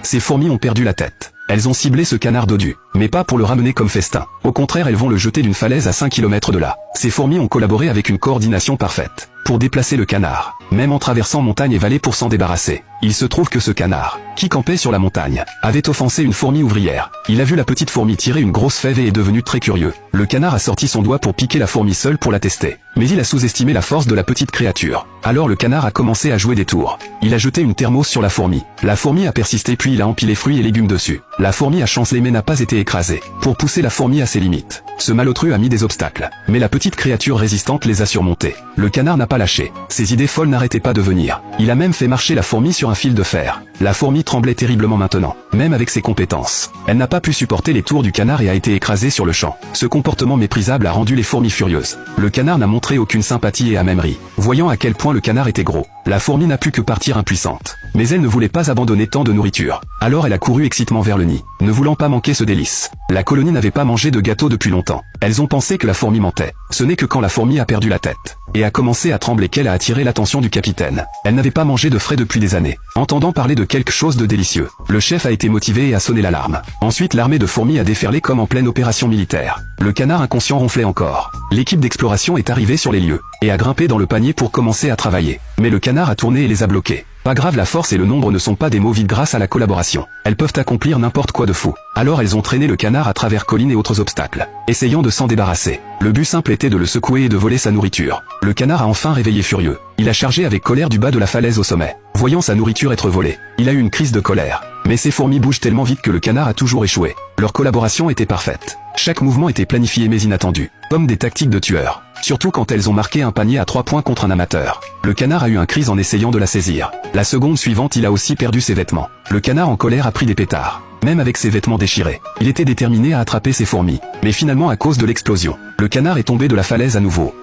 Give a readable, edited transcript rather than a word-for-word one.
Ces fourmis ont perdu la tête. Elles ont ciblé ce canard dodu, mais pas pour le ramener comme festin. Au contraire, elles vont le jeter d'une falaise à 5 km de là. Ces fourmis ont collaboré avec une coordination parfaite pour déplacer le canard, même en traversant montagne et vallée pour s'en débarrasser. Il se trouve que ce canard, qui campait sur la montagne, avait offensé une fourmi ouvrière. Il a vu la petite fourmi tirer une grosse fève et est devenu très curieux. Le canard a sorti son doigt pour piquer la fourmi seule pour la tester. Mais il a sous-estimé la force de la petite créature. Alors le canard a commencé à jouer des tours. Il a jeté une thermos sur la fourmi. La fourmi a persisté puis il a empilé fruits et légumes dessus. La fourmi a chancelé mais n'a pas été écrasée. Pour pousser la fourmi à ses limites, ce malotru a mis des obstacles. Mais la petite créature résistante les a surmontés. Le canard n'a pas lâché. Ses idées folles n'arrêtaient pas de venir. Il a même fait marcher la fourmi sur un fil de fer. La fourmi tremblait terriblement maintenant, même avec ses compétences. Elle n'a pas pu supporter les tours du canard et a été écrasée sur le champ. Ce comportement méprisable a rendu les fourmis furieuses. Le canard n'a montré aucune sympathie et a même ri, voyant à quel point le canard était gros. La fourmi n'a pu que partir impuissante. Mais elle ne voulait pas abandonner tant de nourriture. Alors elle a couru excitement vers le nid, ne voulant pas manquer ce délice. La colonie n'avait pas mangé de gâteau depuis longtemps. Elles ont pensé que la fourmi mentait. Ce n'est que quand la fourmi a perdu la tête et a commencé à trembler qu'elle a attiré l'attention du capitaine. Elle n'avait pas mangé de frais depuis des années. Entendant parler de quelque chose de délicieux, le chef a été motivé et a sonné l'alarme. Ensuite l'armée de fourmis a déferlé comme en pleine opération militaire. Le canard inconscient ronflait encore. L'équipe d'exploration est arrivée sur les lieux et a grimpé dans le panier pour commencer à travailler. Mais le canard a tourné et les a bloqués. Pas grave, la force et le nombre ne sont pas des mots vides grâce à la collaboration. Elles peuvent accomplir n'importe quoi de fou. Alors elles ont traîné le canard à travers collines et autres obstacles, essayant de s'en débarrasser. Le but simple était de le secouer et de voler sa nourriture. Le canard a enfin réveillé furieux. Il a chargé avec colère du bas de la falaise au sommet. Voyant sa nourriture être volée, il a eu une crise de colère. Mais ces fourmis bougent tellement vite que le canard a toujours échoué. Leur collaboration était parfaite. Chaque mouvement était planifié mais inattendu, comme des tactiques de tueurs. Surtout quand elles ont marqué un panier à 3 points contre un amateur. Le canard a eu un crise en essayant de la saisir. La seconde suivante, il a aussi perdu ses vêtements. Le canard en colère a pris des pétards. Même avec ses vêtements déchirés, il était déterminé à attraper ces fourmis. Mais finalement à cause de l'explosion, le canard est tombé de la falaise à nouveau.